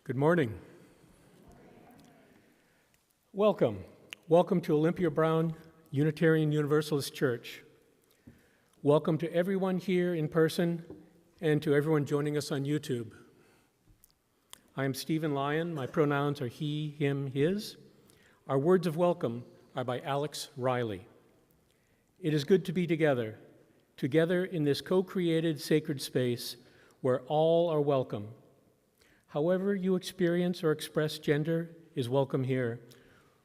Good morning. Welcome. Welcome to Olympia Brown Unitarian Universalist Church. Welcome to everyone here in person and to everyone joining us on YouTube. I am Stephen Lyon. My pronouns are he, him, his. Our words of welcome are by Alex Riley. It is good to be together in this co-created sacred space where all are welcome. However you experience or express gender is welcome here.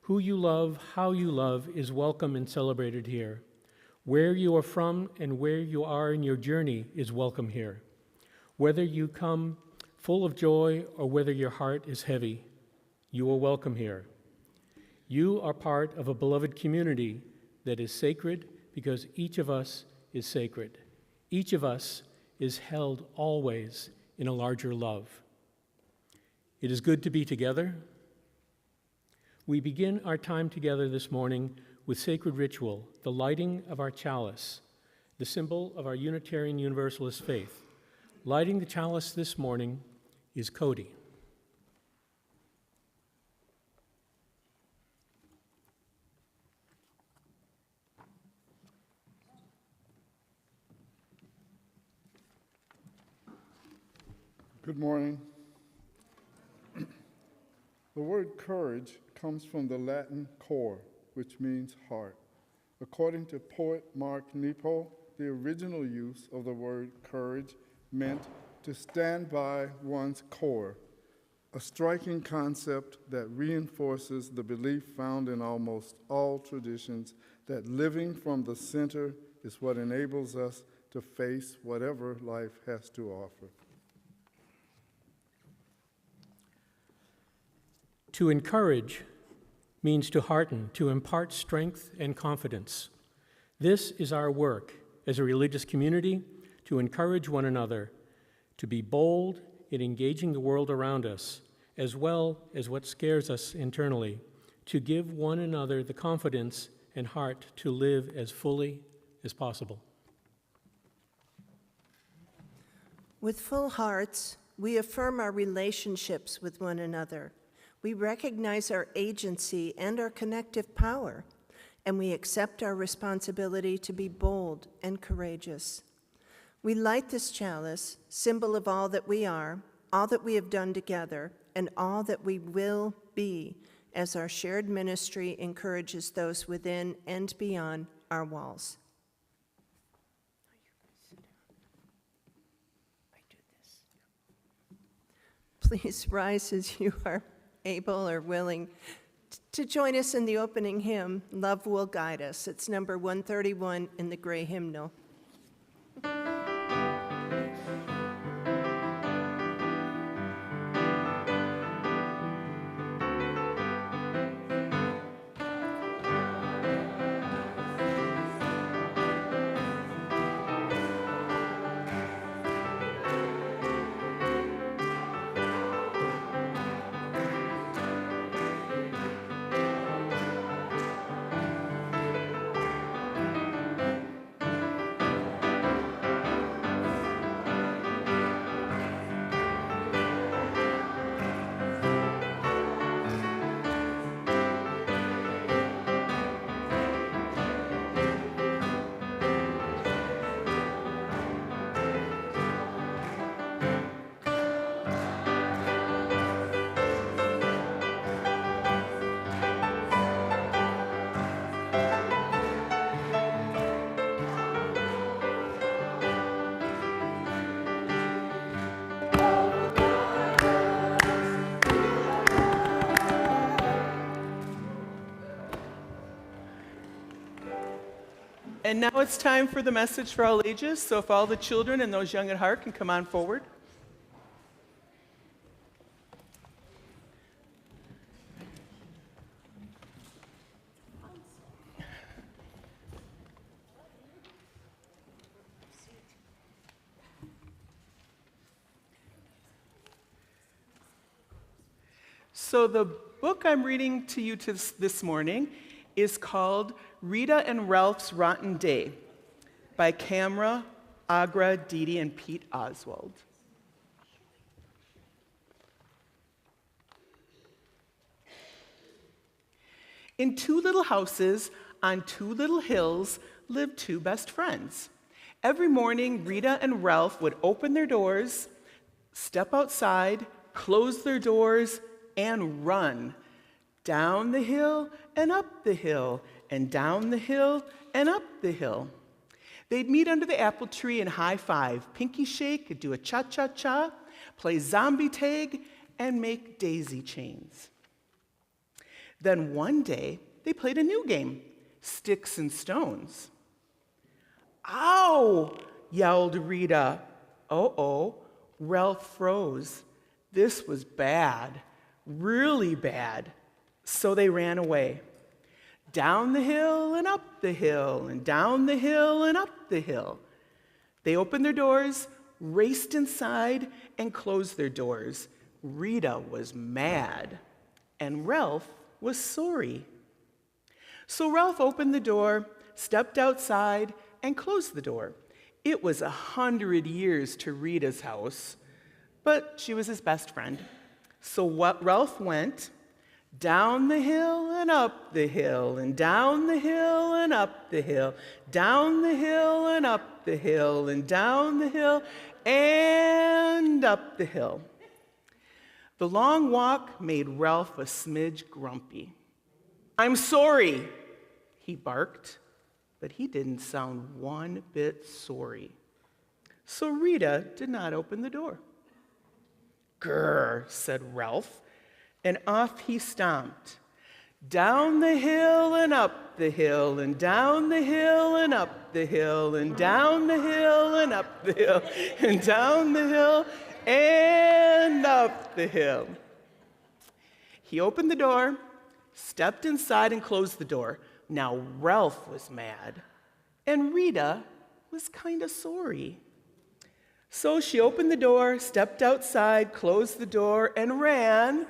Who you love, how you love is welcome and celebrated here. Where you are from and where you are in your journey is welcome here. Whether you come full of joy or whether your heart is heavy, you are welcome here. You are part of a beloved community that is sacred because each of us is sacred. Each of us is held always in a larger love. It is good to be together. We begin our time together this morning with sacred ritual, the lighting of our chalice, the symbol of our Unitarian Universalist faith. Lighting the chalice this morning is Cody. Good morning. The word courage comes from the Latin cor, which means heart. According to poet Mark Nepo, the original use of the word courage meant to stand by one's core, a striking concept that reinforces the belief found in almost all traditions that living from the center is what enables us to face whatever life has to offer. To encourage means to hearten, to impart strength and confidence. This is our work as a religious community, to encourage one another, to be bold in engaging the world around us, as well as what scares us internally, to give one another the confidence and heart to live as fully as possible. With full hearts, we affirm our relationships with one another. We recognize our agency and our connective power, and we accept our responsibility to be bold and courageous. We light this chalice, symbol of all that we are, all that we have done together, and all that we will be, as our shared ministry encourages those within and beyond our walls. Please rise as you are able or willing to join us in the opening hymn, Love Will Guide Us. It's number 131 in the gray hymnal. And now it's time for the message for all ages, so if all the children and those young at heart can come on forward. So the book I'm reading to you this morning is called Rita and Ralph's Rotten Day by Camera, Agra, Didi, and Pete Oswald. In two little houses on two little hills lived two best friends. Every morning, Rita and Ralph would open their doors, step outside, close their doors, and run down the hill and up the hill, and down the hill and up the hill. They'd meet under the apple tree and high five, pinky shake, do a cha-cha-cha, play zombie tag, and make daisy chains. Then one day, they played a new game, sticks and stones. "Ow!" yelled Rita. Uh-oh, Ralph froze. This was bad, really bad. So they ran away. Down the hill and up the hill, and down the hill and up the hill. They opened their doors, raced inside, and closed their doors. Rita was mad, and Ralph was sorry. So Ralph opened the door, stepped outside, and closed the door. It was 100 years to Rita's house, but she was his best friend. So Ralph went down the hill and up the hill, and down the hill and up the hill, down the hill and up the hill, and down the hill and up the hill. The long walk made Ralph a smidge grumpy. "I'm sorry," he barked, but he didn't sound one bit sorry. So Rita did not open the door. "Grr," said Ralph, and off he stomped. Down the hill and up the hill, and down the hill and up the hill, and down the hill and up the hill, and down the hill and up the hill. He opened the door, stepped inside, and closed the door. Now Ralph was mad, and Rita was kind of sorry. So she opened the door, stepped outside, closed the door, and ran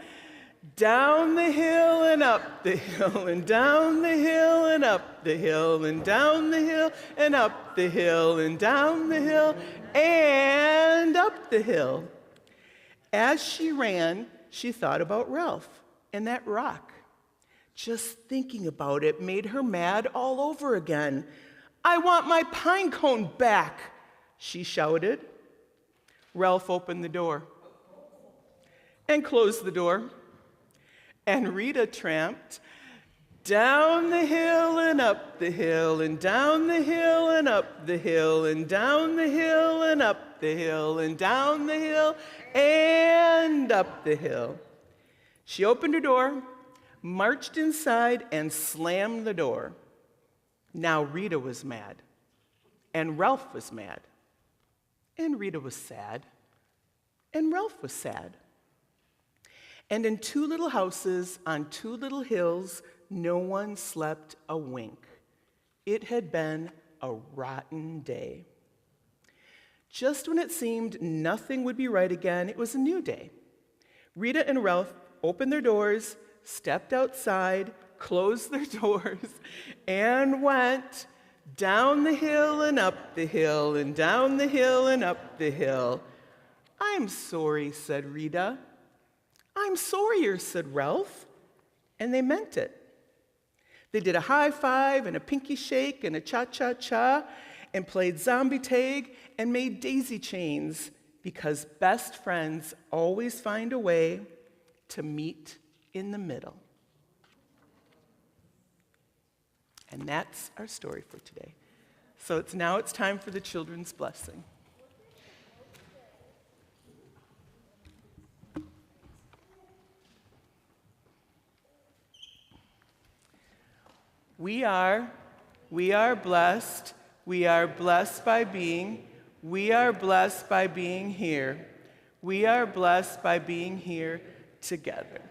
down the hill and up the hill, and down the hill and up the hill, and down the hill and up the hill, and down the hill and up the hill. As she ran, she thought about Ralph and that rock. Just thinking about it made her mad all over again. "I want my pine cone back," she shouted. Ralph opened the door and closed the door, and Rita tramped down the hill and up the hill, and down the hill and up the hill, and down the hill and up the hill, and down the hill and up the hill. She opened her door, marched inside, and slammed the door. Now Rita was mad, and Ralph was mad, and Rita was sad, and Ralph was sad. And in two little houses on two little hills, no one slept a wink. It had been a rotten day. Just when it seemed nothing would be right again, it was a new day. Rita and Ralph opened their doors, stepped outside, closed their doors, and went down the hill and up the hill, and down the hill and up the hill. "I'm sorry," said Rita. "I'm sorrier," said Ralph, and they meant it. They did a high five and a pinky shake and a cha-cha-cha and played zombie tag and made daisy chains, because best friends always find a way to meet in the middle. And that's our story for today. So it's time for the children's blessing. We are blessed. We are blessed by being. We are blessed by being here. We are blessed by being here together.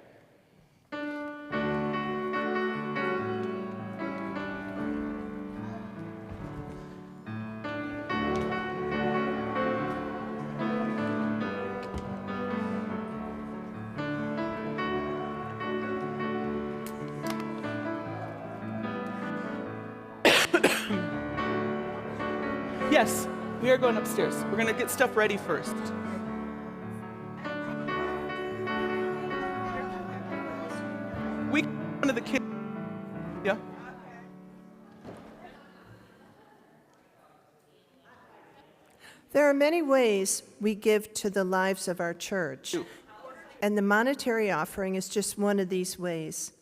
Yes, we are going upstairs. We're going to get stuff ready first. We go to the kids. Yeah. There are many ways we give to the lives of our church, and the monetary offering is just one of these ways.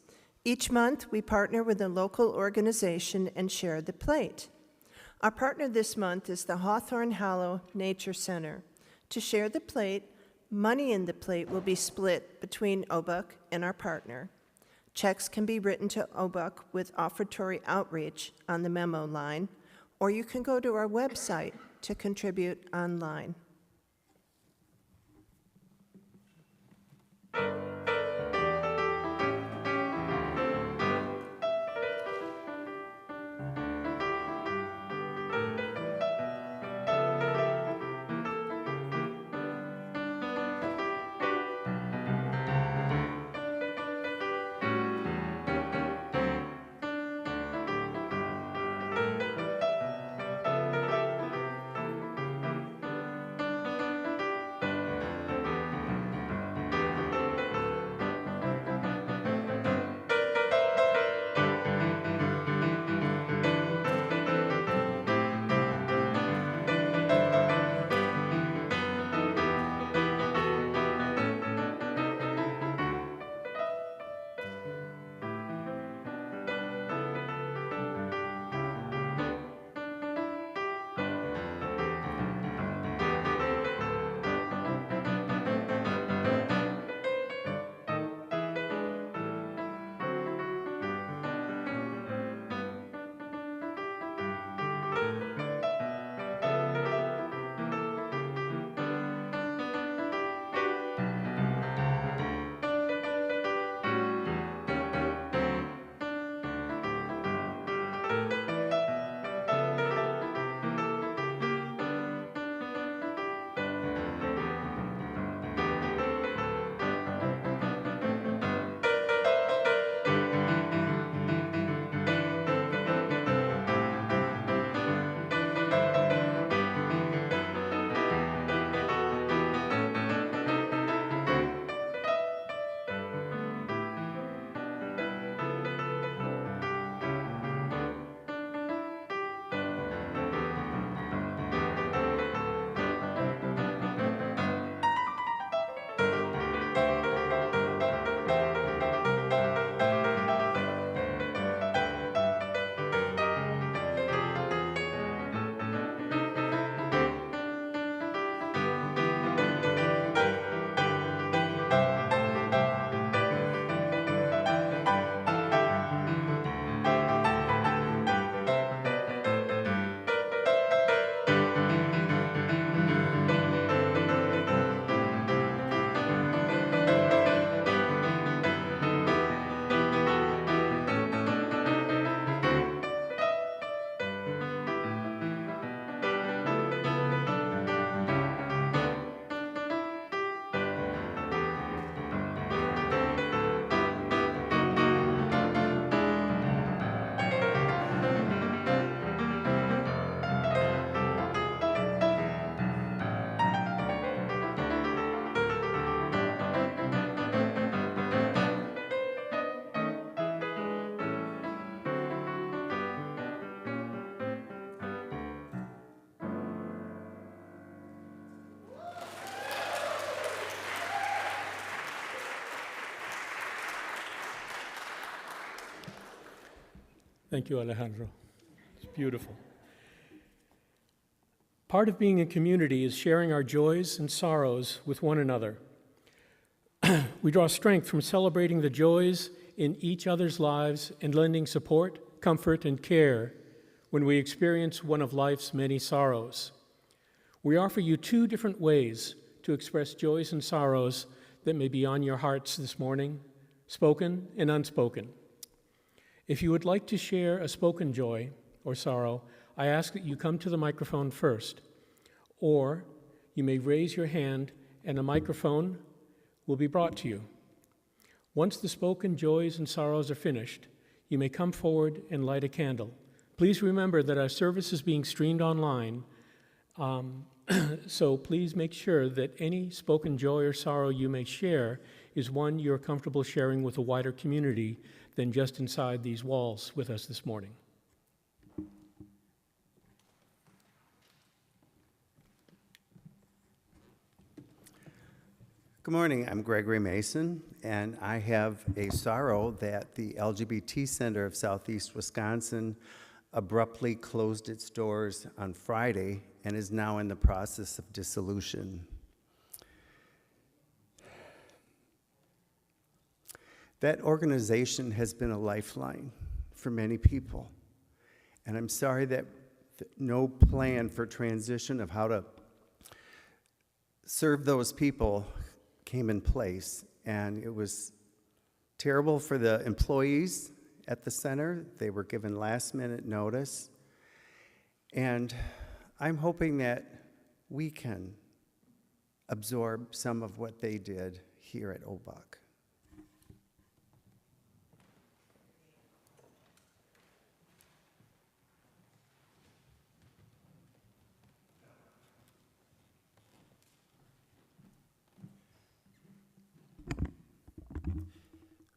Each month, we partner with a local organization and share the plate. Our partner this month is the Hawthorne Hollow Nature Center. To share the plate, money in the plate will be split between OBUUC and our partner. Checks can be written to OBUUC with offertory outreach on the memo line, or you can go to our website to contribute online. Thank you, Alejandro. It's beautiful. Part of being a community is sharing our joys and sorrows with one another. We draw strength from celebrating the joys in each other's lives and lending support, comfort, and care when we experience one of life's many sorrows. We offer you two different ways to express joys and sorrows that may be on your hearts this morning, spoken and unspoken. If you would like to share a spoken joy or sorrow, I ask that you come to the microphone first, or you may raise your hand and a microphone will be brought to you. Once the spoken joys and sorrows are finished, you may come forward and light a candle. Please remember that our service is being streamed online, So please make sure that any spoken joy or sorrow you may share is one you're comfortable sharing with a wider community than just inside these walls with us this morning. Good morning, I'm Gregory Mason, and I have a sorrow that the LGBT Center of Southeast Wisconsin abruptly closed its doors on Friday and is now in the process of dissolution. That organization has been a lifeline for many people, and I'm sorry that no plan for transition of how to serve those people came in place, and it was terrible for the employees at the center. They were given last-minute notice, and I'm hoping that we can absorb some of what they did here at OBUUC.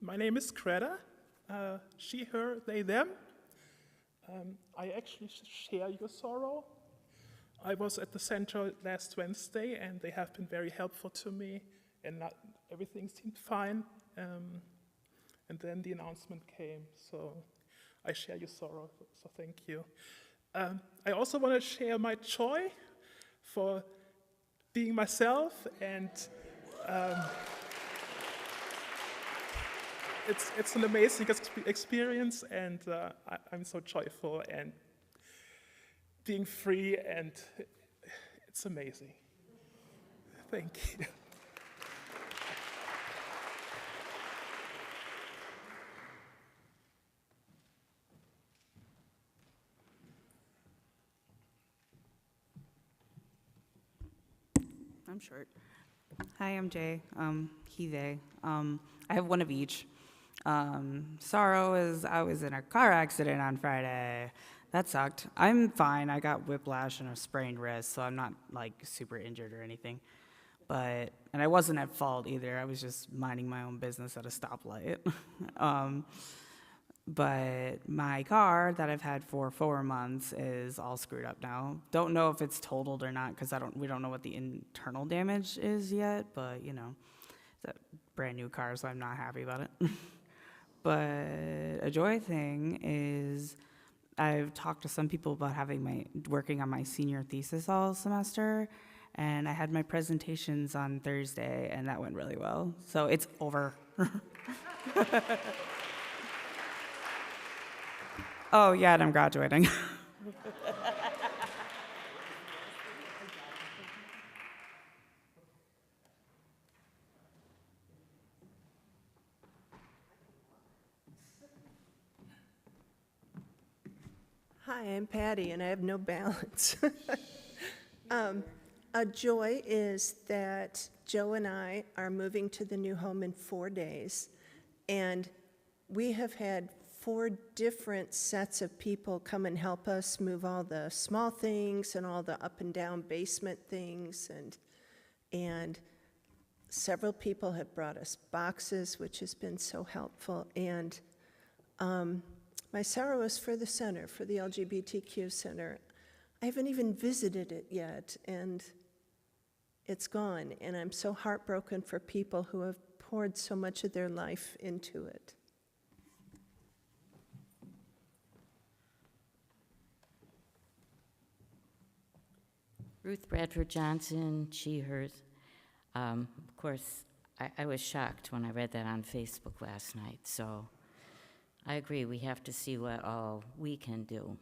My name is Greta, she, her, they, them. I actually share your sorrow. I was at the center last Wednesday, and they have been very helpful to me, and everything seemed fine. And then the announcement came, so I share your sorrow, so thank you. I also want to share my joy for being myself, and it's an amazing experience, and I'm so joyful and being free, and it's amazing. Thank you. I'm short. Hi, I'm Jay. He, they. I have one of each. Sorrow is I was in a car accident on Friday. That sucked. I'm fine. I got whiplash and a sprained wrist, so I'm not like super injured or anything. And I wasn't at fault either. I was just minding my own business at a stoplight. But my car that I've had for 4 months is all screwed up now. Don't know if it's totaled or not because we don't know what the internal damage is yet. But you know, it's a brand new car, so I'm not happy about it. But a joy thing is I've talked to some people about working on my senior thesis all semester, and I had my presentations on Thursday, and that went really well. So it's over. Oh, yeah, and I'm graduating. Hi, I'm Patty, and I have no balance. A joy is that Joe and I are moving to the new home in 4 days, and we have had 4 different sets of people come and help us move all the small things and all the up and down basement things, and several people have brought us boxes, which has been so helpful. And my sorrow is for the center, for the LGBTQ center. I haven't even visited it yet, and it's gone, and I'm so heartbroken for people who have poured so much of their life into it. Ruth Bradford Johnson, she, hers. Of course, I was shocked when I read that on Facebook last night, so I agree, we have to see what all we can do.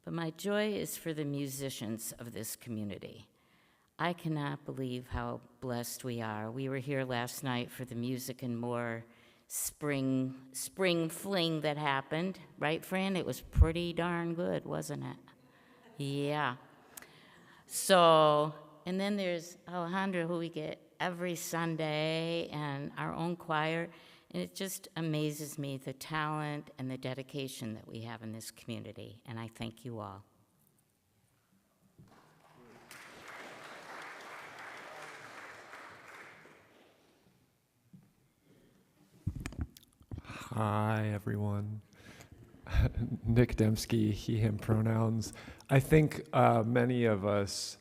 But my joy is for the musicians of this community. I cannot believe how blessed we are. We were here last night for the Music and More spring fling that happened, right, Fran? It was pretty darn good, wasn't it? Yeah. So, and then there's Alejandra, who we get every Sunday, and our own choir, and it just amazes me the talent and the dedication that we have in this community, and I thank you all. Hi, everyone. Nick Dembski, he, him pronouns. I think many of us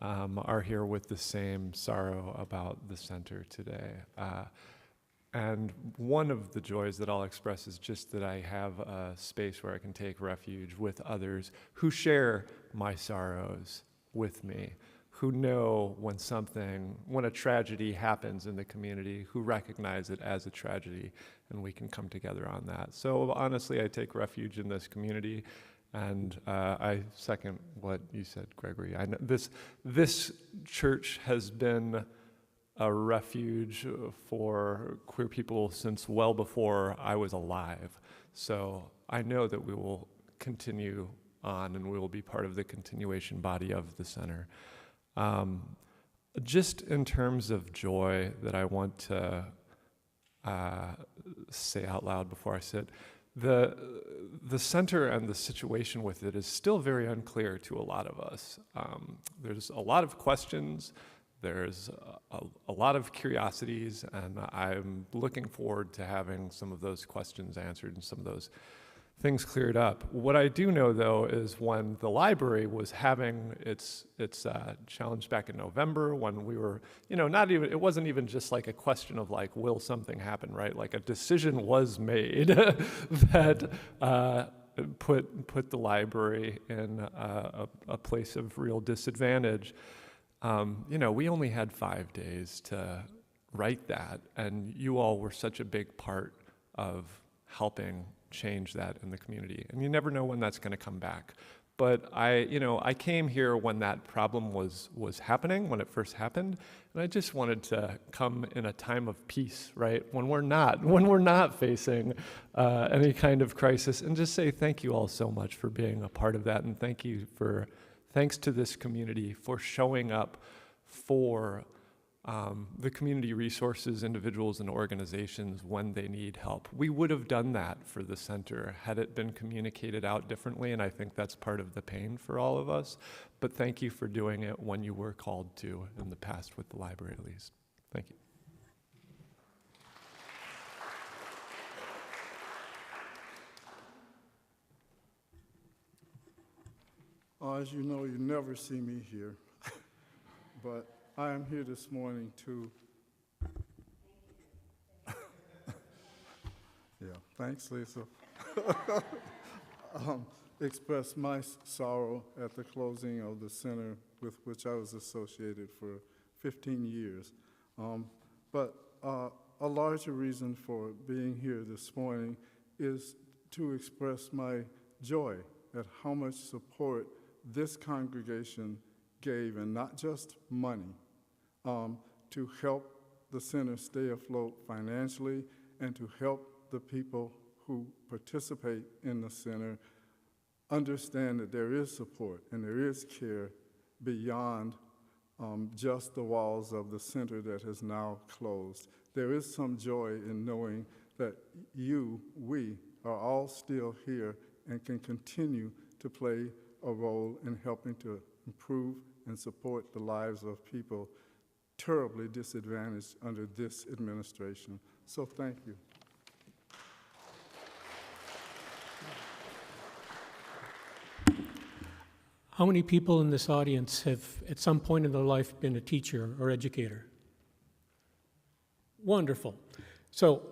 are here with the same sorrow about the center today. And one of the joys that I'll express is just that I have a space where I can take refuge with others who share my sorrows with me, who know when a tragedy happens in the community, who recognize it as a tragedy, and we can come together on that. So honestly, I take refuge in this community, and I second what you said, Gregory. I know this church has been a refuge for queer people since well before I was alive. So I know that we will continue on, and we will be part of the continuation body of the center. Just in terms of joy that I want to say out loud before I sit, the center and the situation with it is still very unclear to a lot of us. There's a lot of questions, there's a lot of curiosities, and I'm looking forward to having some of those questions answered and some of those things cleared up. What I do know, though, is when the library was having its challenge back in November, when we were, it wasn't even just like a question of like, will something happen, right? Like a decision was made that put the library in a place of real disadvantage. We only had 5 days to write that, and you all were such a big part of helping change that in the community. And you never know when that's going to come back. But I came here when that problem was happening, when it first happened, and I just wanted to come in a time of peace, right? When we're not facing any kind of crisis, and just say thank you all so much for being a part of that, and thanks to this community for showing up for the community resources, individuals, and organizations when they need help. We would have done that for the center had it been communicated out differently, and I think that's part of the pain for all of us. But thank you for doing it when you were called to in the past with the library, at least. Thank you. As you know, you never see me here, but I am here this morning to, thanks, Lisa, express my sorrow at the closing of the center with which I was associated for 15 years. But a larger reason for being here this morning is to express my joy at how much support this congregation gave, and not just money, to help the center stay afloat financially and to help the people who participate in the center understand that there is support and there is care beyond just the walls of the center that has now closed. There is some joy in knowing that we are all still here and can continue to play a role in helping to improve and support the lives of people terribly disadvantaged under this administration. So thank you. How many people in this audience have at some point in their life been a teacher or educator? Wonderful. So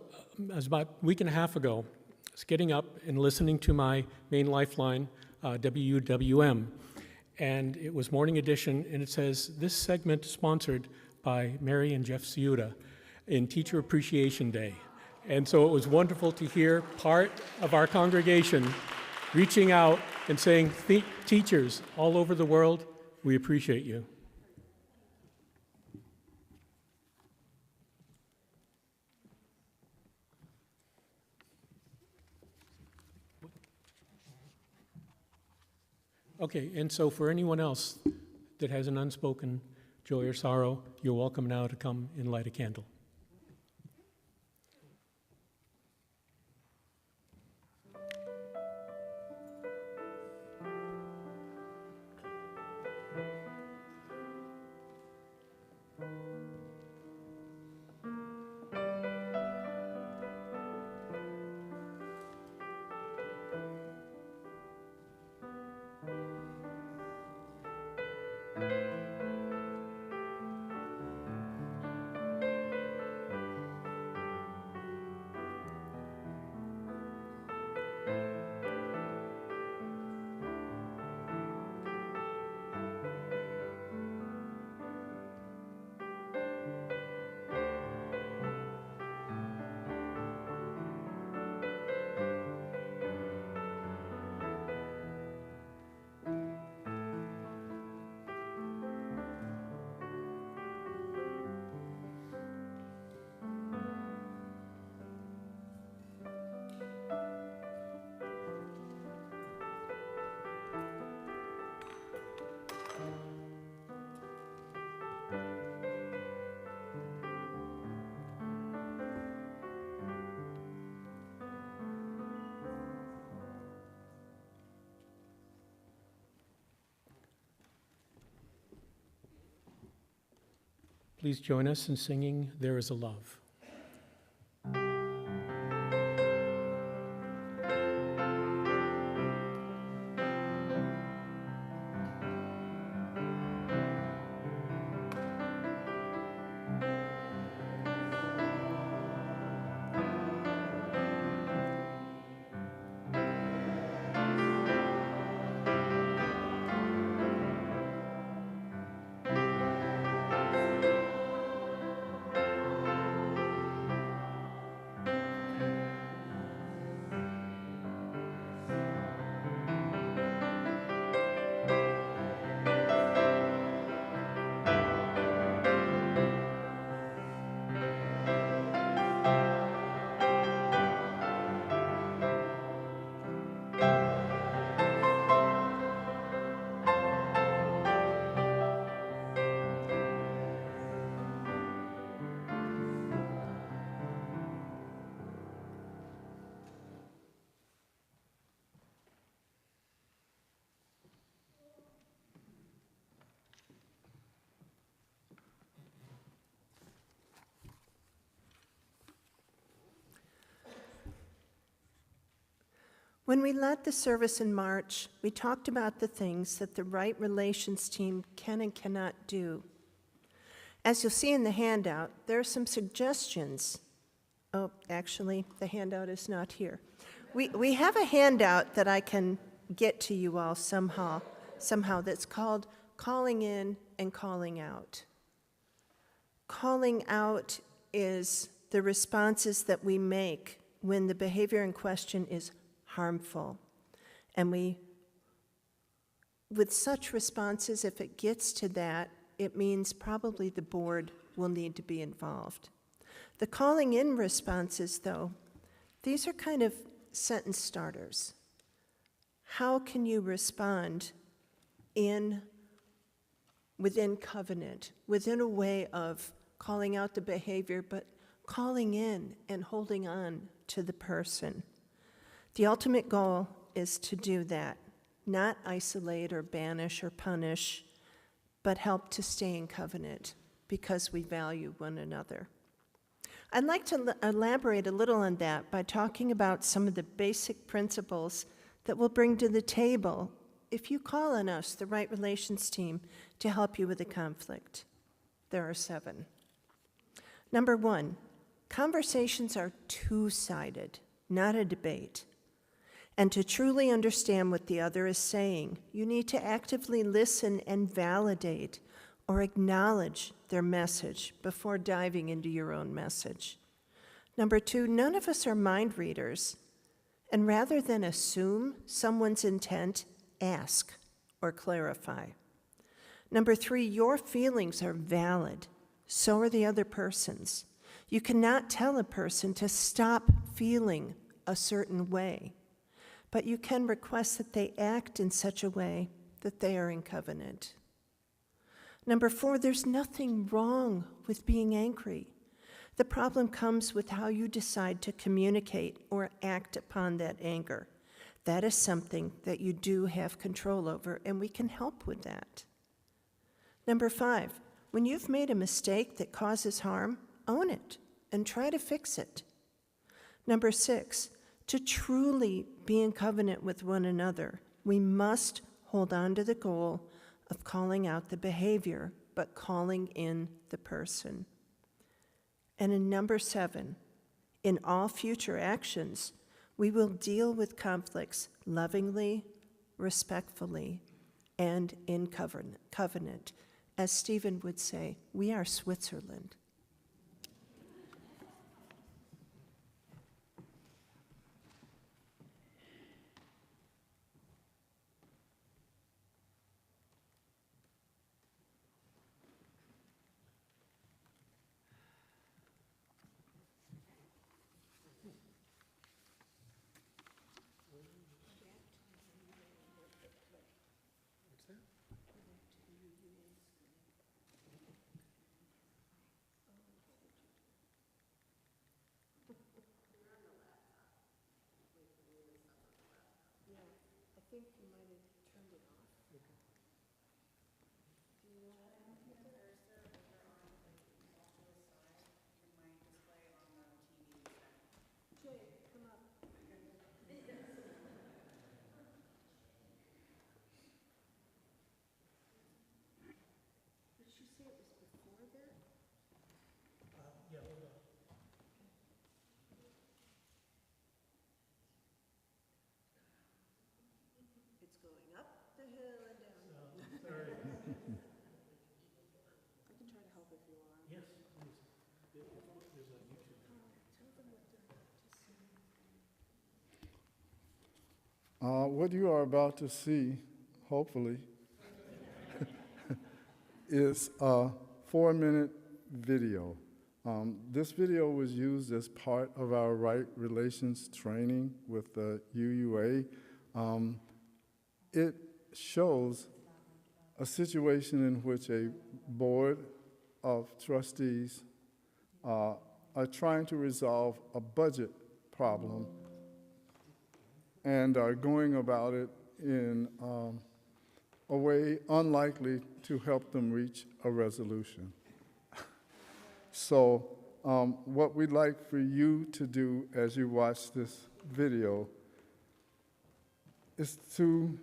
it was about a week and a half ago, I was getting up and listening to my main lifeline, WUWM, and it was morning edition, and it says, this segment sponsored by Mary and Jeff Ciuta in Teacher Appreciation Day. And so it was wonderful to hear part of our congregation reaching out and saying, teachers all over the world, we appreciate you. Okay, and so for anyone else that has an unspoken joy or sorrow, you're welcome now to come and light a candle. Please join us in singing There Is a Love. When we led the service in March, we talked about the things that the Right Relations team can and cannot do. As you'll see in the handout, there are some suggestions. Oh, actually, the handout is not here. We have a handout that I can get to you all somehow that's called Calling In and Calling Out. Calling out is the responses that we make when the behavior in question is harmful. And with such responses, if it gets to that, it means probably the board will need to be involved. The calling in responses, though, these are kind of sentence starters. How can you respond within covenant, within a way of calling out the behavior, but calling in and holding on to the person? The ultimate goal is to do that, not isolate or banish or punish, but help to stay in covenant because we value one another. I'd like to elaborate a little on that by talking about some of the basic principles that we'll bring to the table if you call on us, the Right Relations team, to help you with a conflict. There are 7. Number 1, conversations are two-sided, not a debate. And to truly understand what the other is saying, you need to actively listen and validate or acknowledge their message before diving into your own message. Number 2, none of us are mind readers, and rather than assume someone's intent, ask or clarify. Number 3, your feelings are valid, so are the other person's. You cannot tell a person to stop feeling a certain way, but you can request that they act in such a way that they are in covenant. Number 4, there's nothing wrong with being angry. The problem comes with how you decide to communicate or act upon that anger. That is something that you do have control over, and we can help with that. Number 5, when you've made a mistake that causes harm, own it and try to fix it. Number 6, to truly be in covenant with one another, we must hold on to the goal of calling out the behavior, but calling in the person. And in number 7, in all future actions, we will deal with conflicts lovingly, respectfully, and in covenant. As Stephen would say, we are Switzerland. What you are about to see, hopefully, is a 4-minute video. This video was used as part of our right relations training with the UUA. It shows a situation in which a board of trustees are trying to resolve a budget problem and are going about it in a way unlikely to help them reach a resolution. So what we'd like for you to do as you watch this video is to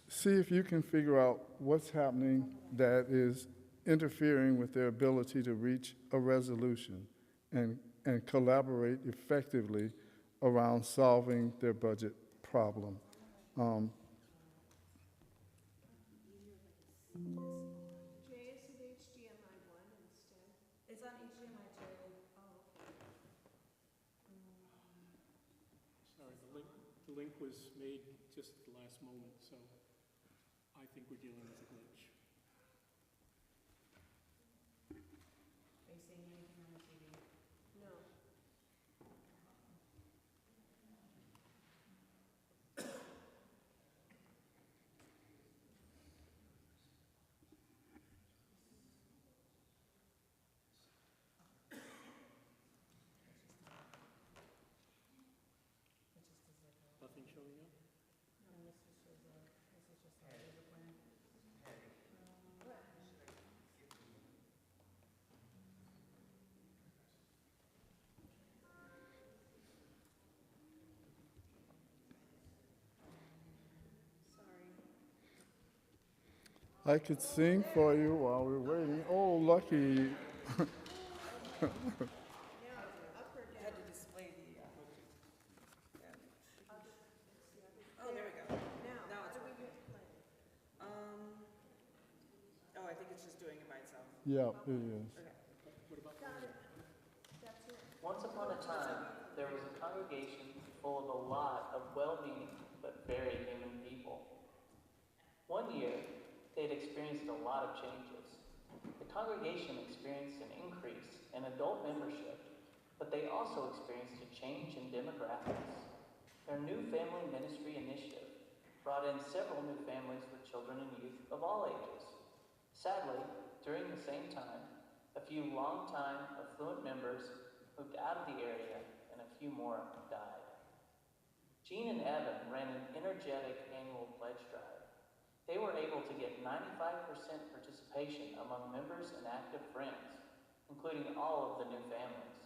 see if you can figure out what's happening that is interfering with their ability to reach a resolution and collaborate effectively around solving their budget problem. It's on HDMI too. Sorry, the link was made just at the last moment, so I think we're dealing with a glitch. Are you seeing anything on the TV? No. Nothing showing up? I could sing for you while we're waiting. Oh, lucky. Oh, there we go. Now it's oh, I think it's just doing it by itself. Yeah, it is. Once upon a time, there was a congregation full of a lot of well-meaning but very human people. One year, they'd experienced a lot of changes. The congregation experienced an increase in adult membership, but they also experienced a change in demographics. Their new family ministry initiative brought in several new families with children and youth of all ages. Sadly, during the same time, a few longtime affluent members moved out of the area and a few more died. Gene and Evan ran an energetic annual pledge drive. They were able to get 95% participation among members and active friends, including all of the new families.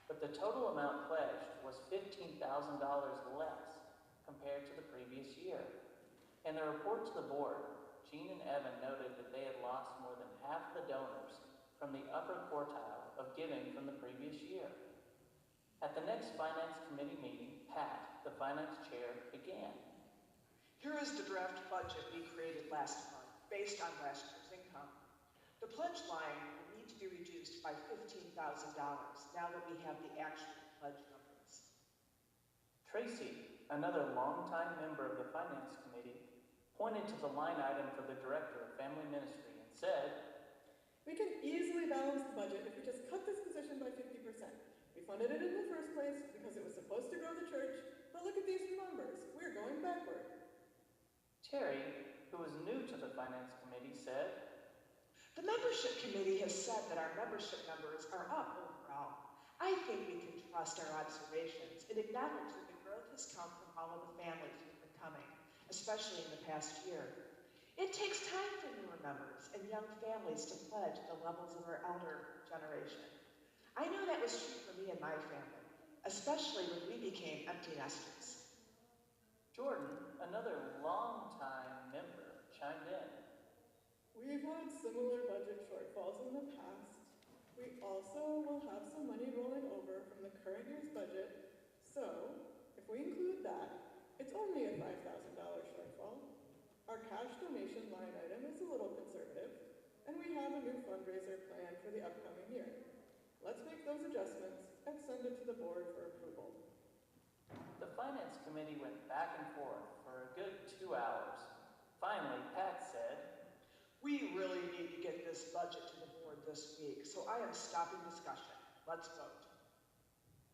But the total amount pledged was $15,000 less compared to the previous year. In their report to the board, Gene and Evan noted that they had lost more than half the donors from the upper quartile of giving from the previous year. At the next Finance Committee meeting, Pat, the finance chair, began. Here is the draft budget we created last month, based on last year's income. The pledge line will need to be reduced by $15,000 now that we have the actual pledge numbers. Tracy, another longtime member of the Finance Committee, pointed to the line item for the Director of Family Ministry and said, "We can easily balance the budget if we just cut this position by 50%. We funded it in the first place because it was supposed to grow the church, but look at these numbers. We're going backward." Terry, who was new to the Finance Committee, said, "The membership committee has said that our membership numbers are up overall. I think we can trust our observations and acknowledge that the growth has come from all of the families who've been coming, especially in the past year. It takes time for newer members and young families to pledge the levels of our elder generation. I know that was true for me and my family, especially when we became empty nesters." Jordan, another longtime member, chimed in. We've had similar budget shortfalls in the past. We also will have some money rolling over from the current year's budget, so if we include that, it's only a $5,000 shortfall. Our cash donation line item is a little conservative, and we have a new fundraiser plan for the upcoming year. Let's make those adjustments and send it to the board for approval. The Finance Committee went back and forth for a good 2 hours. Finally, Pat said, We really need to get this budget to the board this week, so I am stopping discussion. Let's vote.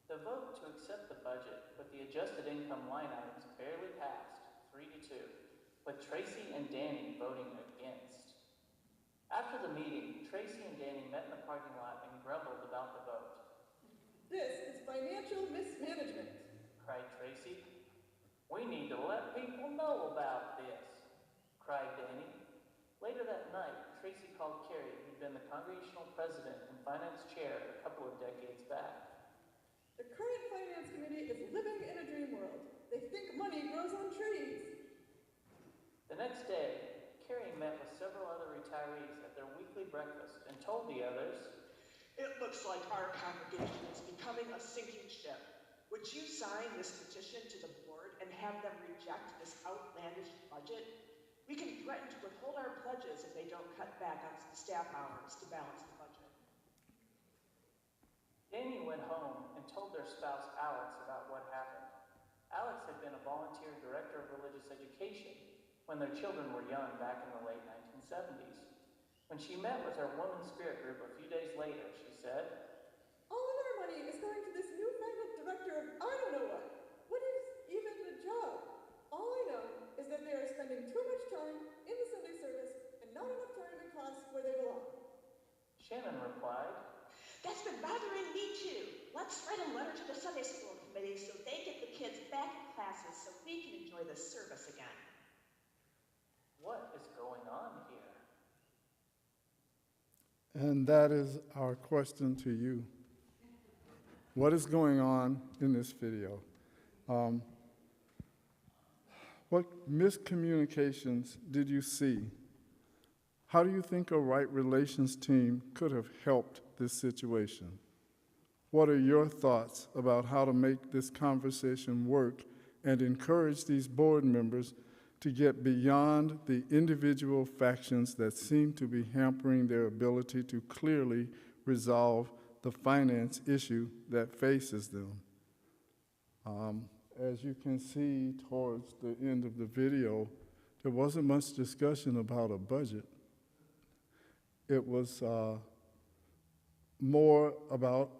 the vote to accept the budget with the adjusted income line items barely passed, 3-2, with Tracy and Danny voting against. After the meeting, Tracy and Danny met in the parking lot and grumbled about the vote. This is financial mismanagement, Cried Tracy. We need to let people know about this, cried Danny. Later that night, Tracy called Carrie, who'd been the congregational president and finance chair a couple of decades back. the current finance committee is living in a dream world. They think money grows on trees. The next day, Carrie met with several other retirees at their weekly breakfast and told the others, It looks like our congregation is becoming a sinking ship. Would you sign this petition to the board and have them reject this outlandish budget? We can threaten to withhold our pledges if they don't cut back on some staff hours to balance the budget. Danny went home and told their spouse Alex about what happened. Alex had been a volunteer director of religious education when their children were young back in the late 1970s. When she met with her Woman Spirit group a few days later, she said, All of our money is going to this newfangled director of I don't know what. What is even the job? All I know is that they are spending too much time in the Sunday service and not enough time in class where they belong. Shannon replied, That's been bothering me too. Let's write a letter to the Sunday school committee so they get the kids back in classes so we can enjoy the service again. What is going on here? And that is our question to you. What is going on in this video? What miscommunications did you see? How do you think a right relations team could have helped this situation? What are your thoughts about how to make this conversation work and encourage these board members to get beyond the individual factions that seem to be hampering their ability to clearly resolve the finance issue that faces them? As you can see towards the end of the video, there wasn't much discussion about a budget. It was more about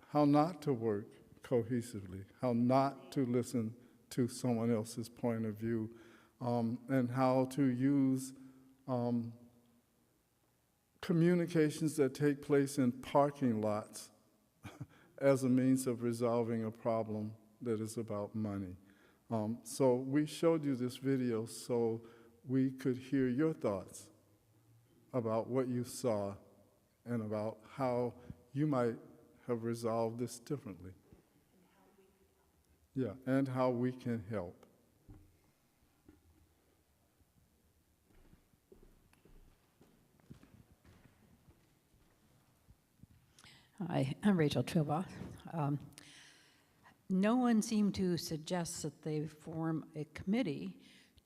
how not to work cohesively, how not to listen to someone else's point of view, and how to use communications that take place in parking lots as a means of resolving a problem that is about money. So we showed you this video so we could hear your thoughts about what you saw and about how you might have resolved this differently. Yeah, and how we can help. Hi, I'm Rachel Trilbaugh. No one seemed to suggest that they form a committee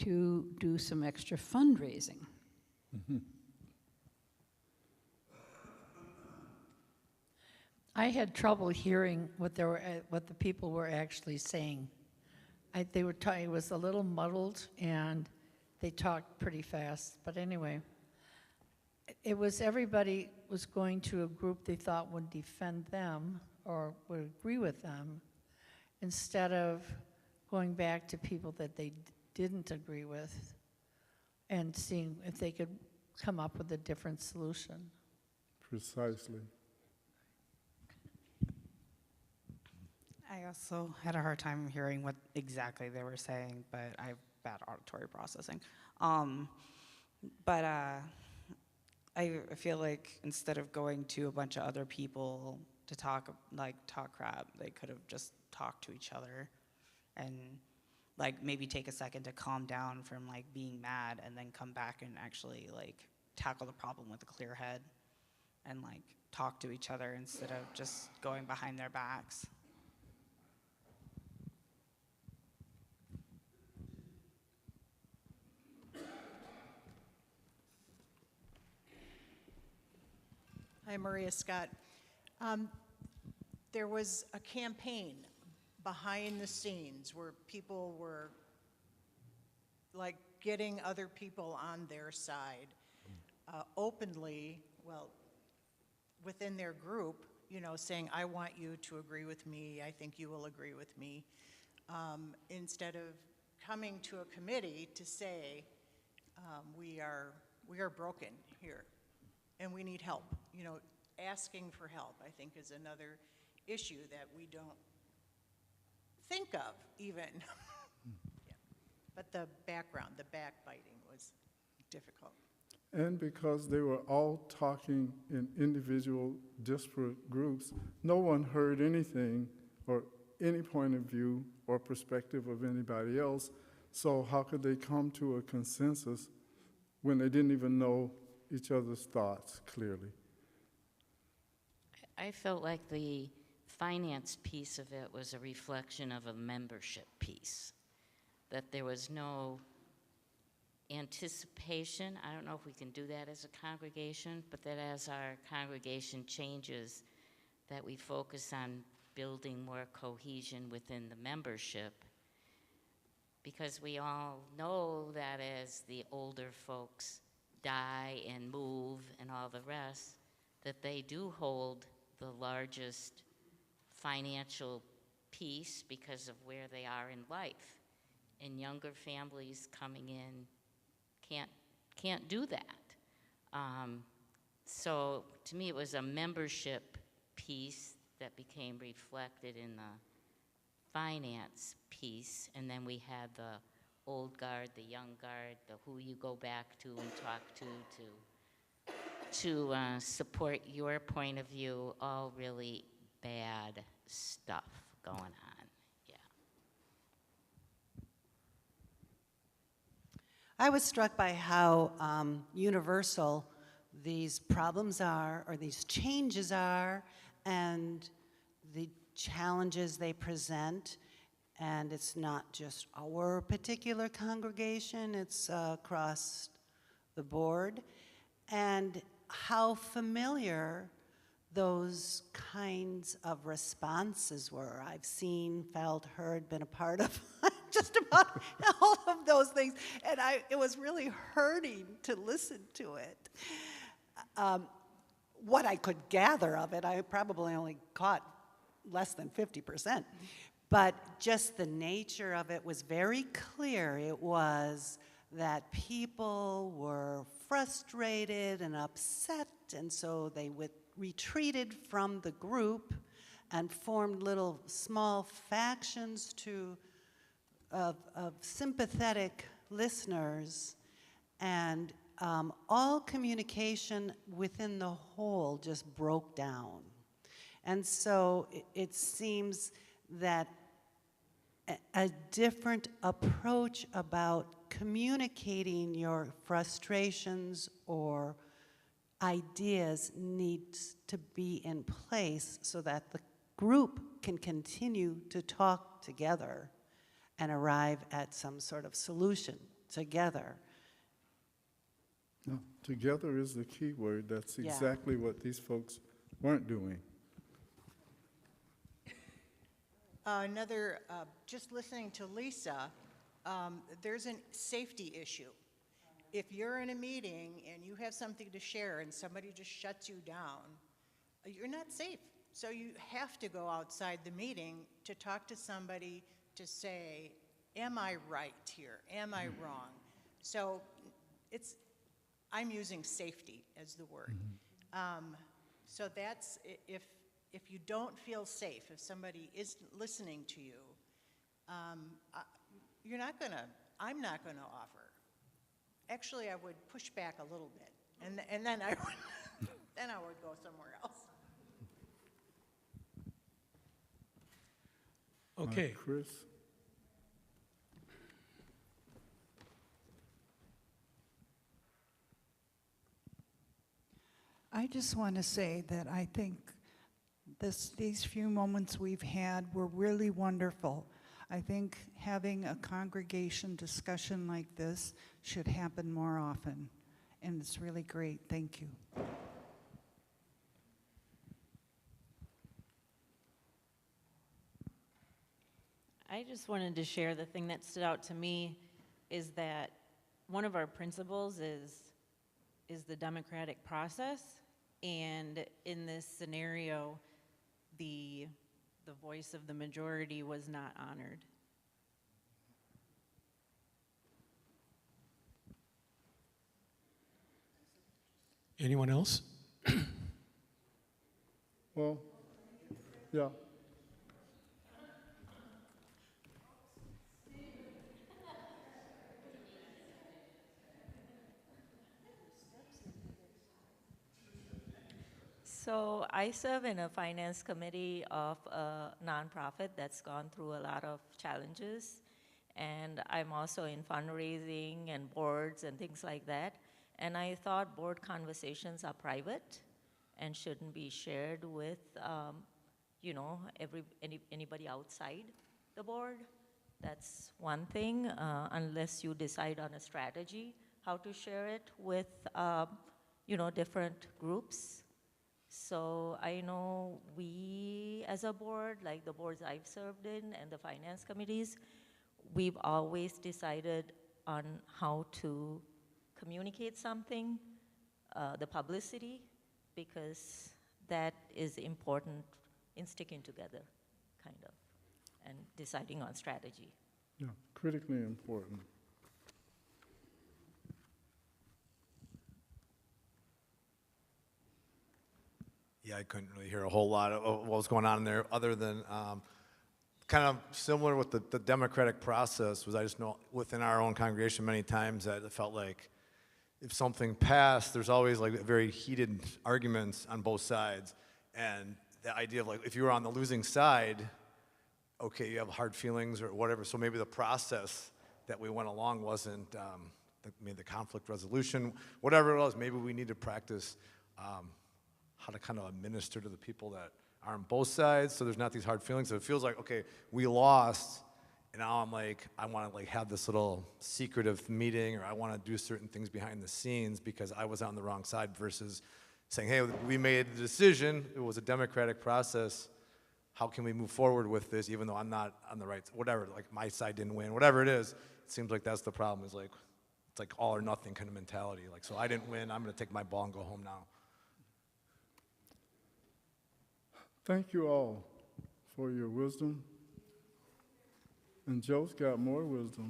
to do some extra fundraising. Mm-hmm. I had trouble hearing what the people were actually saying. They were talking, it was a little muddled, and they talked pretty fast. But anyway, it was everybody was going to a group they thought would defend them or would agree with them, instead of going back to people that they didn't agree with and seeing if they could come up with a different solution. Precisely. I also had a hard time hearing what exactly they were saying, but I have bad auditory processing. But I feel like instead of going to a bunch of other people to talk crap, they could have just talked to each other and like maybe take a second to calm down from like being mad and then come back and actually like tackle the problem with a clear head and like talk to each other instead of just going behind their backs. Hi, Maria Scott. There was a campaign behind the scenes where people were like getting other people on their side openly, well, within their group, you know, saying, I want you to agree with me, I think you will agree with me, instead of coming to a committee to say, we are broken here and we need help. You know, asking for help, I think, is another issue that we don't think of even. Yeah. But the background, the backbiting was difficult. And because they were all talking in individual disparate groups, no one heard anything or any point of view or perspective of anybody else. So how could they come to a consensus when they didn't even know each other's thoughts clearly? I felt like the finance piece of it was a reflection of a membership piece, that there was no anticipation. I don't know if we can do that as a congregation, but that as our congregation changes, that we focus on building more cohesion within the membership, because we all know that as the older folks die and move and all the rest, that they do hold the largest financial piece because of where they are in life. And younger families coming in can't do that. So to me, it was a membership piece that became reflected in the finance piece, and then we had the old guard, the young guard, the who you go back to and talk to support your point of view, all really bad stuff going on. Yeah. I was struck by how universal these problems are, or these changes are, and the challenges they present. And it's not just our particular congregation, it's across the board. And how familiar those kinds of responses were. I've seen, felt, heard, been a part of just about all of those things. And it was really hurting to listen to it. What I could gather of it, I probably only caught less than 50%. But just the nature of it was very clear. It was that people were frustrated and upset, and so they retreated from the group and formed little small factions of sympathetic listeners, and all communication within the whole just broke down. And so it seems that a different approach about communicating your frustrations or ideas needs to be in place so that the group can continue to talk together and arrive at some sort of solution together. No, together is the key word. That's Yeah. exactly what these folks weren't doing. Just listening to Lisa, there's a safety issue. If you're in a meeting and you have something to share and somebody just shuts you down, you're not safe. So you have to go outside the meeting to talk to somebody to say, am I right here? Am I wrong? So I'm using safety as the word. So that's, if you don't feel safe, if somebody isn't listening to you, I'm not gonna offer. Actually, I would push back a little bit, and then I would go somewhere else. Okay. Chris? I just want to say that I think these few moments we've had were really wonderful. I think having a congregation discussion like this should happen more often, and it's really great. Thank you. I just wanted to share the thing that stood out to me is that one of our principles is the democratic process, and in this scenario, the voice of the majority was not honored. Anyone else? Well, yeah. So I serve in a finance committee of a nonprofit that's gone through a lot of challenges. And I'm also in fundraising and boards and things like that. And I thought board conversations are private and shouldn't be shared with, anybody outside the board. That's one thing, unless you decide on a strategy how to share it with, different groups. So I know we as a board, like the boards I've served in and the finance committees, we've always decided on how to communicate something, the publicity, because that is important in sticking together, kind of, and deciding on strategy. Yeah, critically important. Yeah, I couldn't really hear a whole lot of what was going on in there, other than kind of similar with the democratic process. Was I just know within our own congregation many times that it felt like if something passed, there's always like very heated arguments on both sides, and the idea of like if you were on the losing side, okay, you have hard feelings or whatever. So maybe the process that we went along wasn't maybe the conflict resolution, whatever it was. Maybe we need to practice how to kind of administer to the people that are on both sides, so there's not these hard feelings. So it feels like, okay, we lost, and now I'm like, I want to like have this little secretive meeting, or I want to do certain things behind the scenes because I was on the wrong side, versus saying, hey, we made the decision, it was a democratic process, how can we move forward with this even though I'm not on the right, whatever, like my side didn't win, whatever it is. It seems like that's the problem, is like, it's like all or nothing kind of mentality. Like, so I didn't win, I'm going to take my ball and go home now. Thank you all for your wisdom. And Joe's got more wisdom.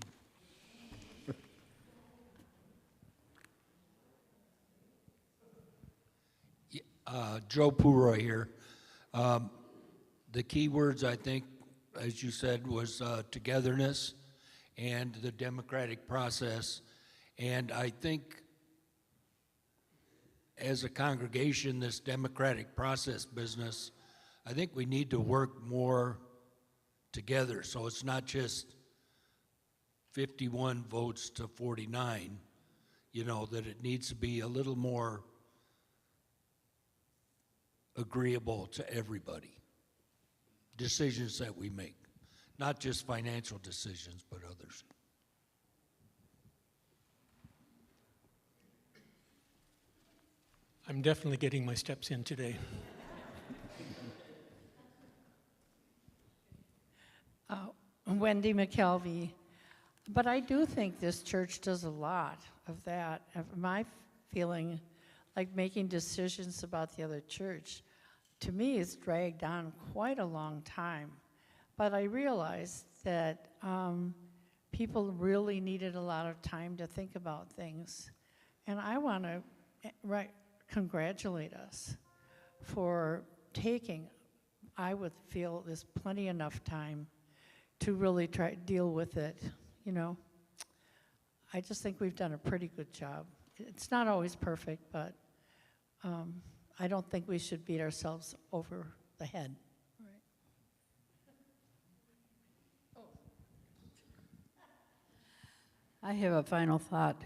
Joe Pura here. The key words, I think, as you said, was togetherness and the democratic process. And I think as a congregation, this democratic process business, I think we need to work more together. So it's not just 51 votes to 49, that it needs to be a little more agreeable to everybody. Decisions that we make, not just financial decisions, but others. I'm definitely getting my steps in today. Wendy McKelvey. But I do think this church does a lot of that. My feeling, like making decisions about the other church, to me is dragged on quite a long time. But I realized that people really needed a lot of time to think about things. And I want to congratulate us for taking, I would feel there's plenty enough time to really try to deal with it, I just think we've done a pretty good job. It's not always perfect, but I don't think we should beat ourselves over the head. I have a final thought.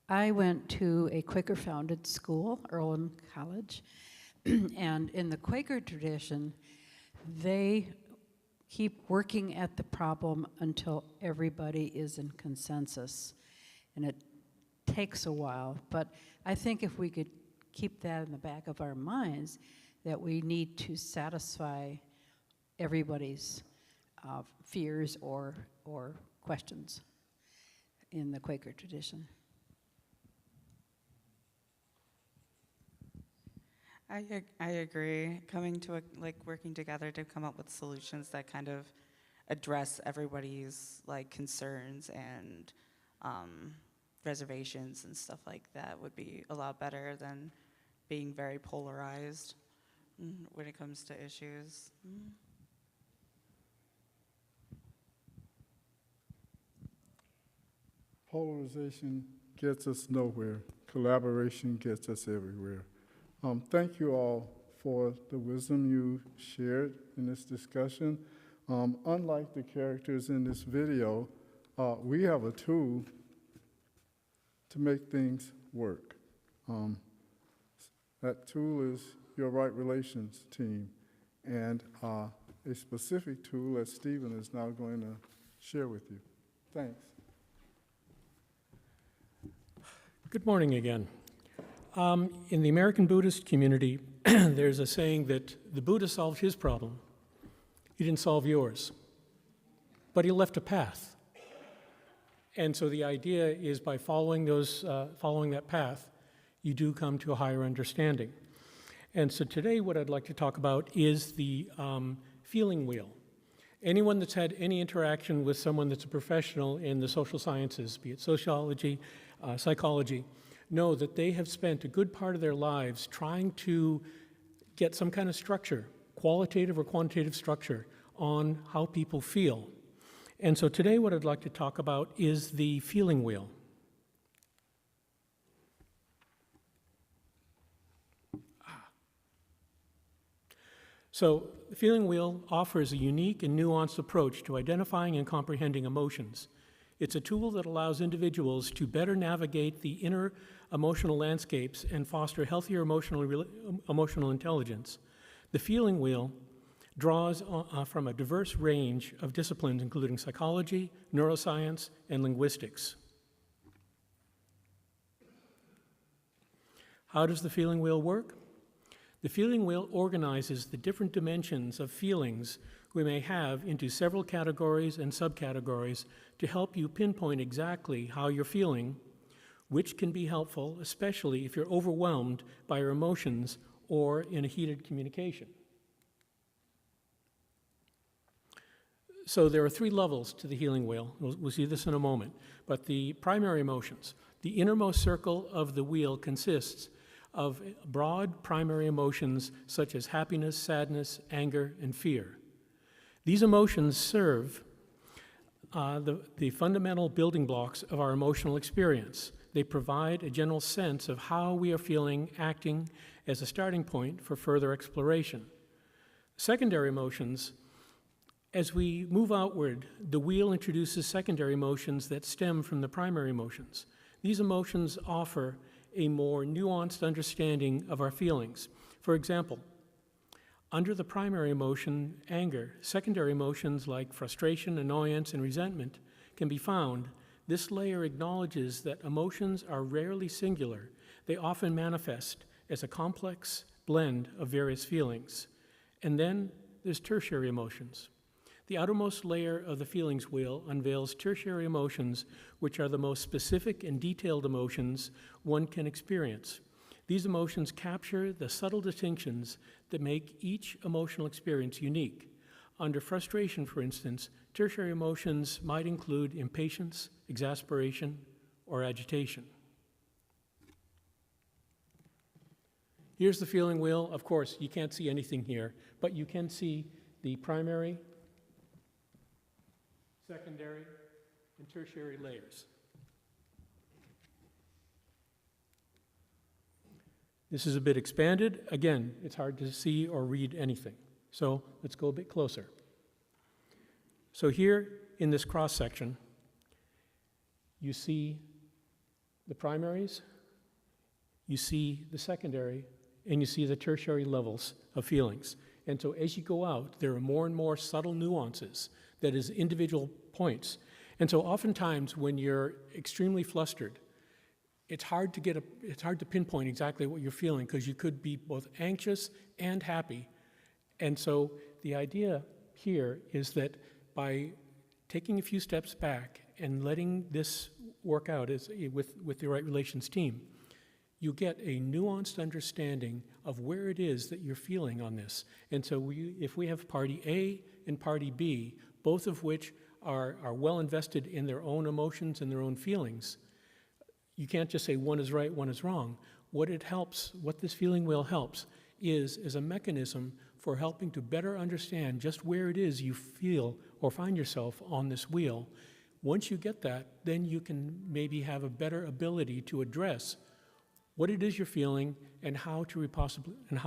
I went to a Quaker-founded school, Earlham College, and in the Quaker tradition, they keep working at the problem until everybody is in consensus. And it takes a while, but I think if we could keep that in the back of our minds, that we need to satisfy everybody's fears or questions in the Quaker tradition. I agree. Coming to working together to come up with solutions that kind of address everybody's like concerns and reservations and stuff like that would be a lot better than being very polarized when it comes to issues. Polarization gets us nowhere. Collaboration gets us everywhere. Thank you all for the wisdom you shared in this discussion. Unlike the characters in this video, we have a tool to make things work. That tool is your Right Relations team, and a specific tool that Stephen is now going to share with you. Thanks. Good morning again. In the American Buddhist community, there's a saying that the Buddha solved his problem. He didn't solve yours, but he left a path. And so the idea is by following that path, you do come to a higher understanding. And so today what I'd like to talk about is the feeling wheel. Anyone that's had any interaction with someone that's a professional in the social sciences, be it sociology, psychology, know that they have spent a good part of their lives trying to get some kind of structure, qualitative or quantitative structure, on how people feel. And so today what I'd like to talk about is the feeling wheel. So the feeling wheel offers a unique and nuanced approach to identifying and comprehending emotions. It's a tool that allows individuals to better navigate the inner emotional landscapes and foster healthier emotional intelligence. The feeling wheel draws from a diverse range of disciplines, including psychology, neuroscience, and linguistics. How does the feeling wheel work? The feeling wheel organizes the different dimensions of feelings we may have into several categories and subcategories to help you pinpoint exactly how you're feeling, which can be helpful, especially if you're overwhelmed by your emotions or in a heated communication. So there are 3 levels to the healing wheel. We'll see this in a moment. But the primary emotions, the innermost circle of the wheel consists of broad primary emotions such as happiness, sadness, anger, and fear. These emotions serve the fundamental building blocks of our emotional experience. They provide a general sense of how we are feeling, acting as a starting point for further exploration. Secondary emotions, as we move outward, the wheel introduces secondary emotions that stem from the primary emotions. These emotions offer a more nuanced understanding of our feelings. For example, under the primary emotion, anger, secondary emotions like frustration, annoyance, and resentment can be found. This layer acknowledges that emotions are rarely singular. They often manifest as a complex blend of various feelings. And then there's tertiary emotions. The outermost layer of the feelings wheel unveils tertiary emotions, which are the most specific and detailed emotions one can experience. These emotions capture the subtle distinctions that make each emotional experience unique. Under frustration, for instance, tertiary emotions might include impatience, exasperation, or agitation. Here's the feeling wheel. Of course, you can't see anything here, but you can see the primary, secondary, and tertiary layers. This is a bit expanded. Again, it's hard to see or read anything. So let's go a bit closer. So here in this cross section, you see the primaries, you see the secondary, and you see the tertiary levels of feelings. And so as you go out, there are more and more subtle nuances, that is, individual points. And so oftentimes when you're extremely flustered, it's hard to pinpoint exactly what you're feeling because you could be both anxious and happy. And so the idea here is that by taking a few steps back and letting this work out with the right relations team, you get a nuanced understanding of where it is that you're feeling on this. And so if we have party A and party B, both of which are well invested in their own emotions and their own feelings, you can't just say one is right, one is wrong. What this feeling wheel helps is a mechanism for helping to better understand just where it is you feel or find yourself on this wheel. Once you get that, then you can maybe have a better ability to address what it is you're feeling and how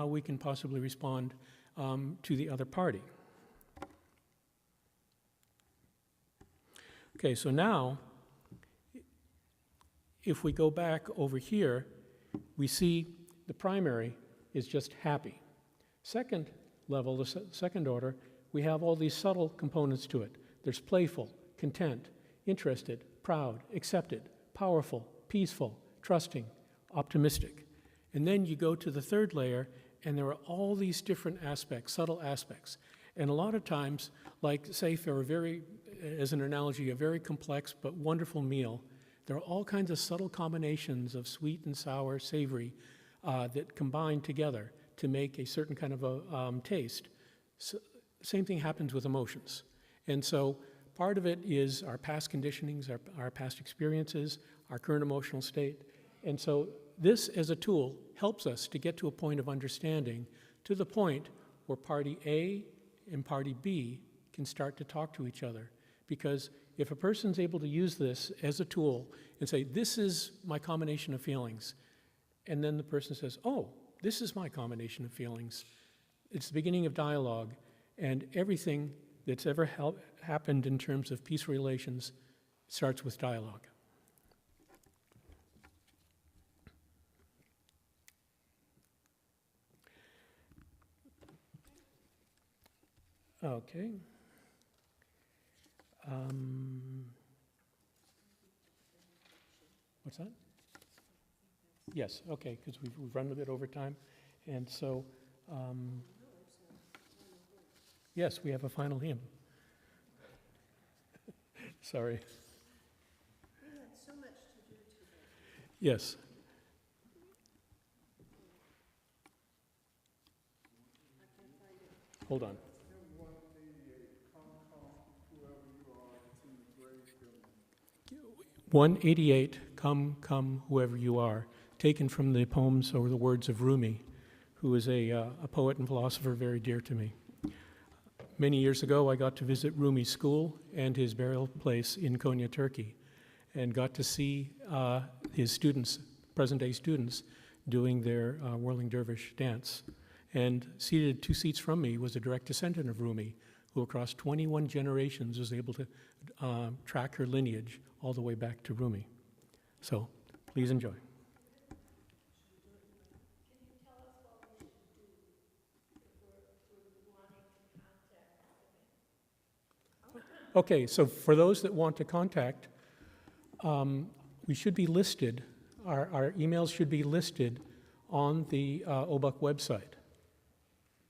we can possibly respond to the other party. Okay, so now, if we go back over here, we see the primary is just happy. Second level, the second order, we have all these subtle components to it. There's playful, content, interested, proud, accepted, powerful, peaceful, trusting, optimistic. And then you go to the third layer, and there are all these different aspects, subtle aspects. And a lot of times, like say for as an analogy, a very complex but wonderful meal, there are all kinds of subtle combinations of sweet and sour, savory, that combine together to make a certain kind of a taste. So, same thing happens with emotions. And so part of it is our past conditionings, our past experiences, our current emotional state. And so this, as a tool, helps us to get to a point of understanding, to the point where party A and party B can start to talk to each other. Because if a person's able to use this as a tool and say, this is my combination of feelings, and then the person says, oh, this is my combination of feelings, it's the beginning of dialogue, and everything that's ever happened in terms of peace relations starts with dialogue. Okay. What's that? Yes, okay, because we've run a bit over time. And so, yes, we have a final hymn. Sorry. We had so much to do today. Yes. Hold on. 188, come, come, whoever you are, taken from the poems or the words of Rumi, who is a poet and philosopher very dear to me. Many years ago, I got to visit Rumi's school and his burial place in Konya, Turkey, and got to see his students, present-day students, doing their whirling dervish dance. And seated 2 seats from me was a direct descendant of Rumi, who across 21 generations was able to track her lineage all the way back to Rumi. So, please enjoy. Okay, so for those that want to contact, we should be listed, our emails should be listed on the OBUUC website.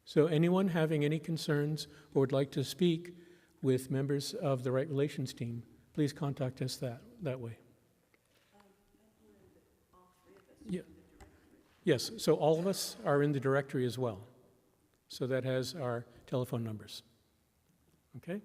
So anyone having any concerns or would like to speak with members of the Right Relations team, please contact us that way. Yeah. Yes, so all of us are in the directory as well. So that has our telephone numbers. Okay?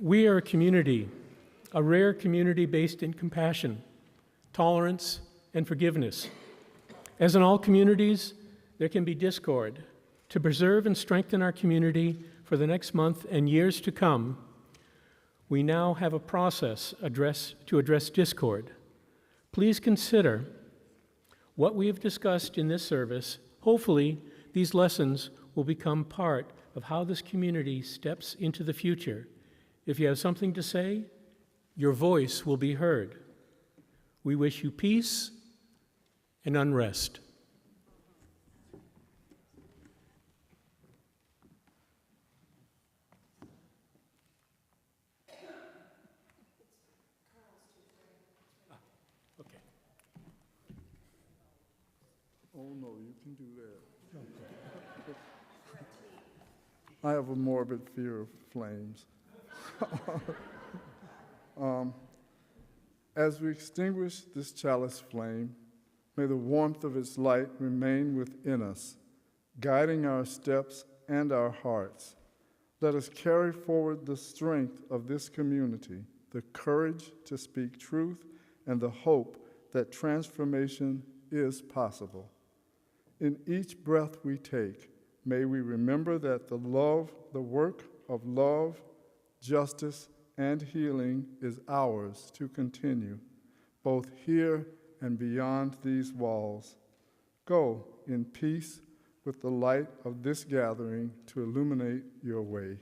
We are a community, a rare community based in compassion, tolerance, and forgiveness. As in all communities, there can be discord. To preserve and strengthen our community for the next month and years to come, we now have a process to address discord. Please consider what we have discussed in this service. Hopefully, these lessons will become part of how this community steps into the future. If you have something to say, your voice will be heard. We wish you peace and unrest. Oh, no, you can do that. I have a morbid fear of flames. As we extinguish this chalice flame, may the warmth of its light remain within us, guiding our steps and our hearts. Let us carry forward the strength of this community, the courage to speak truth, and the hope that transformation is possible. In each breath we take, may we remember that the work of love, justice, and healing is ours to continue, both here and beyond these walls. Go in peace with the light of this gathering to illuminate your way.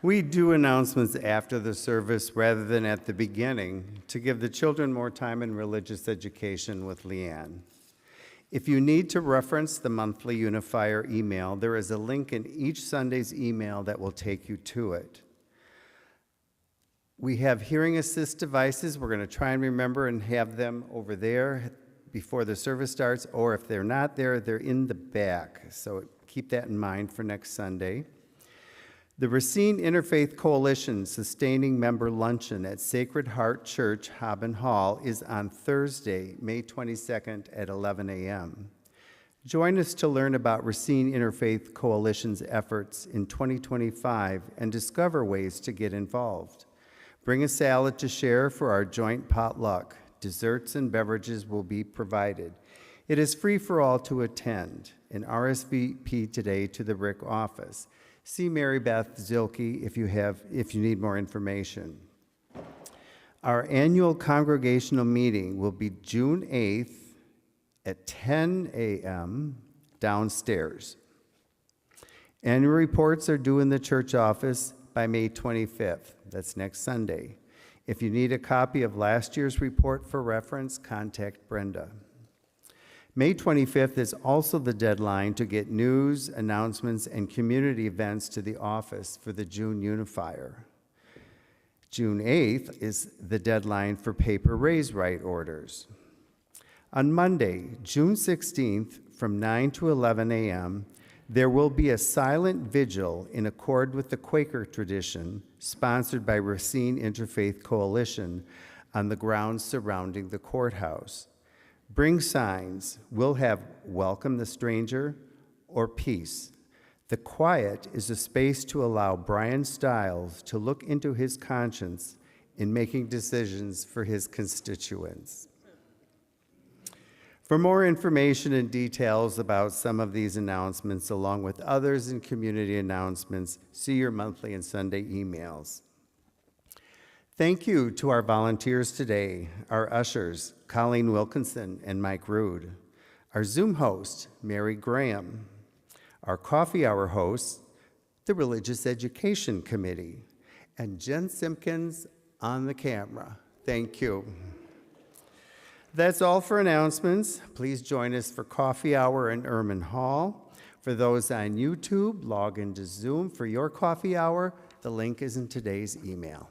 We do announcements after the service rather than at the beginning to give the children more time in religious education with Leanne. If you need to reference the monthly Unifier email, there is a link in each Sunday's email that will take you to it. We have hearing assist devices. We're going to try and remember and have them over there before the service starts, or if they're not there, they're in the back. So keep that in mind for next Sunday. The Racine Interfaith Coalition Sustaining Member Luncheon at Sacred Heart Church, Hobbin Hall, is on Thursday, May 22nd at 11 a.m. Join us to learn about Racine Interfaith Coalition's efforts in 2025 and discover ways to get involved. Bring a salad to share for our joint potluck. Desserts and beverages will be provided. It is free for all to attend. An RSVP today to the BRIC office. See Mary Beth Zilke if you need more information. Our annual congregational meeting will be June 8th at 10 a.m. downstairs. Annual reports are due in the church office by May 25th. That's next Sunday. If you need a copy of last year's report for reference, contact Brenda. May 25th is also the deadline to get news, announcements, and community events to the office for the June Unifier. June 8th is the deadline for paper raise right orders. On Monday, June 16th, from 9 to 11 a.m., there will be a silent vigil in accord with the Quaker tradition, sponsored by Racine Interfaith Coalition, on the grounds surrounding the courthouse. Bring signs. We'll have Welcome the Stranger or Peace. The quiet is a space to allow Brian Stiles to look into his conscience in making decisions for his constituents. For more information and details about some of these announcements, along with others in community announcements, see your monthly and Sunday emails. Thank you to our volunteers today, our ushers, Colleen Wilkinson and Mike Rude, our Zoom host, Mary Graham, our coffee hour hosts, the Religious Education Committee, and Jen Simpkins on the camera. Thank you. That's all for announcements. Please join us for coffee hour in Erman Hall. For those on YouTube, log into Zoom for your coffee hour. The link is in today's email.